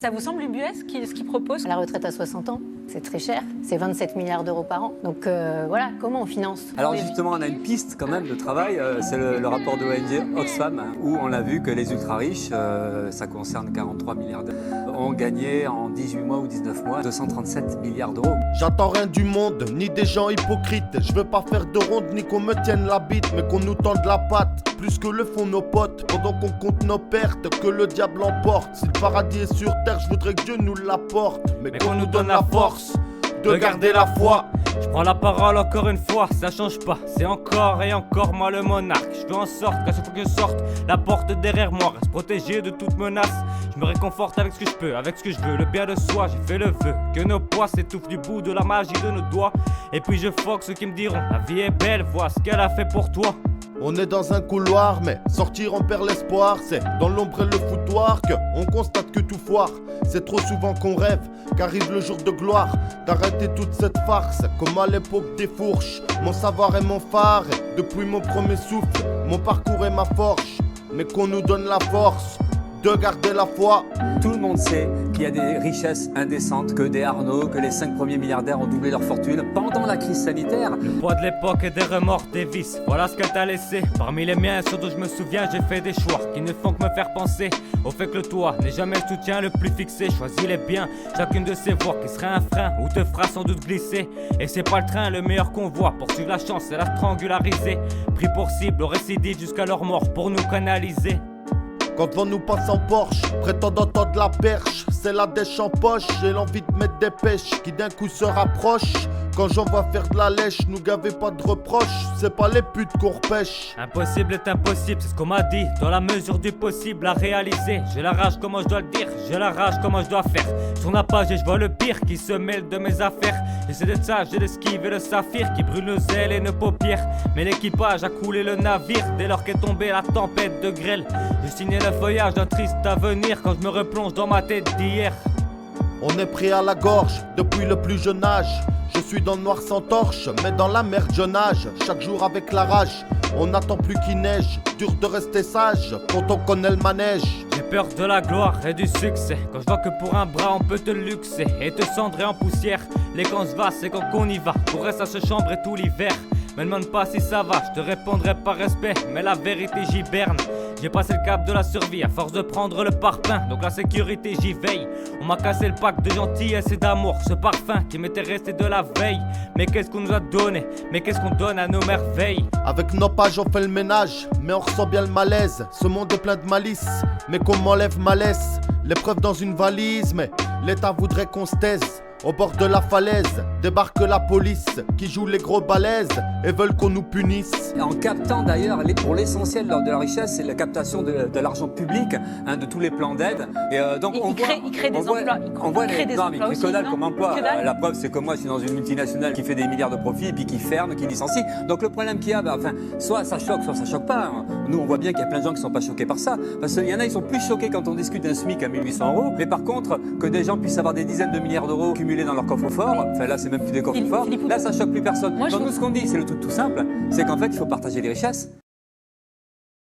Ça vous semble ubuesque ce qu'il propose? La retraite à 60 ans, c'est très cher. C'est 27 milliards d'euros par an. Donc voilà, comment on finance? Alors justement, on a une piste quand même de travail. C'est le rapport de l'ONG Oxfam, où on a vu que les ultra-riches, ça concerne 43 milliards d'euros, ont gagné en 18 mois ou 19 mois 237 milliards d'euros. J'attends rien du monde, ni des gens hypocrites. Je veux pas faire de ronde, ni qu'on me tienne la bite, mais qu'on nous tende la patte. Plus que le font nos potes, pendant qu'on compte nos pertes, que le diable emporte. Si le paradis est sur terre, je voudrais que Dieu nous l'apporte, mais qu'on nous donne la force de garder la foi. Je prends la parole encore une fois, ça change pas, c'est encore et encore moi le monarque. Je fais en sorte qu'à chaque fois que je sorte, la porte derrière moi reste protégée de toute menace. Je me réconforte avec ce que je peux, avec ce que je veux, le bien de soi. J'ai fait le vœu que nos poids s'étouffent du bout de la magie de nos doigts. Et puis je foque ceux qui me diront, la vie est belle, vois ce qu'elle a fait pour toi. On est dans un couloir, mais sortir on perd l'espoir. C'est dans l'ombre et le foutoir qu'on constate que tout foire. C'est trop souvent qu'on rêve qu'arrive le jour de gloire, d'arrêter toute cette farce, comme à l'époque des fourches. Mon savoir est mon phare, et depuis mon premier souffle, mon parcours est ma forge. Mais qu'on nous donne la force de garder la foi. Tout le monde sait qu'il y a des richesses indécentes, que des Arnaud, que les 5 premiers milliardaires ont doublé leur fortune pendant la crise sanitaire. Le poids de l'époque et des remords, des vices, voilà ce qu'elle t'a laissé. Parmi les miens, ceux dont je me souviens, j'ai fait des choix qui ne font que me faire penser au fait que le toit n'est jamais le soutien le plus fixé. Choisis-les bien, chacune de ces voies qui serait un frein ou te fera sans doute glisser. Et c'est pas le train le meilleur qu'on voit, poursuivre la chance et la strangulariser. Pris pour cible, au récidive jusqu'à leur mort pour nous canaliser. Quand devant nous passe en Porsche, prétendant de la perche, c'est la dèche en poche et l'envie de mettre des pêches qui d'un coup se rapprochent. Quand j'en vais faire de la lèche, nous gavez pas de reproches, c'est pas les putes qu'on repêche. Impossible est impossible, c'est ce qu'on m'a dit, dans la mesure du possible à réaliser. J'ai la rage comment je dois le dire, j'ai la rage comment je dois faire. Sur la page et je vois le pire qui se mêle de mes affaires. J'essaie d'être sage, j'ai l'esquive et le saphir qui brûle nos ailes et nos paupières. Mais l'équipage a coulé le navire dès lors qu'est tombée la tempête de grêle. J'ai signé le feuillage d'un triste avenir quand je me replonge dans ma tête d'hier. On est pris à la gorge depuis le plus jeune âge. Je suis dans le noir sans torche, mais dans la merde je nage. Chaque jour avec la rage, on n'attend plus qu'il neige. Dur de rester sage quand on connaît le manège. J'ai peur de la gloire et du succès. Quand je vois que pour un bras on peut te luxer et te cendrer en poussière. Les camps se vassent, c'est quand qu'on y va, qu'on reste à se chambrer tout l'hiver. Me demande pas si ça va, je te répondrai par respect, mais la vérité j'y berne. J'ai passé le cap de la survie à force de prendre le parpaing, donc la sécurité j'y veille. On m'a cassé le pack de gentillesse et d'amour, ce parfum qui m'était resté de la veille. Mais qu'est-ce qu'on nous a donné, mais qu'est-ce qu'on donne à nos merveilles? Avec nos pages on fait le ménage, mais on ressent bien le malaise. Ce monde est plein de malice, mais qu'on m'enlève ma laisse. L'épreuve dans une valise, mais l'État voudrait qu'on se taise. Au bord de la falaise, débarque la police qui joue les gros balaises et veulent qu'on nous punisse. En captant d'ailleurs, pour l'essentiel de la richesse, c'est la captation de l'argent public, de tous les plans d'aide. Et donc Il crée des emplois. Mais que dalle comme emploi. La preuve, c'est que moi, je suis dans une multinationale qui fait des milliards de profits et puis qui ferme, qui licencie. Donc le problème qu'il y a, soit ça choque, soit ça choque pas. Nous, on voit bien qu'il y a plein de gens qui sont pas choqués par ça. Parce qu'il y en a, ils sont plus choqués quand on discute d'un SMIC à 1800 €. Mais par contre, que des gens puissent avoir des dizaines de milliards d'euros cumulés dans leur coffre-fort, là c'est même plus des coffres-forts, là ça choque plus personne. Donc nous ce qu'on dit, c'est le truc tout simple, c'est qu'en fait il faut partager les richesses.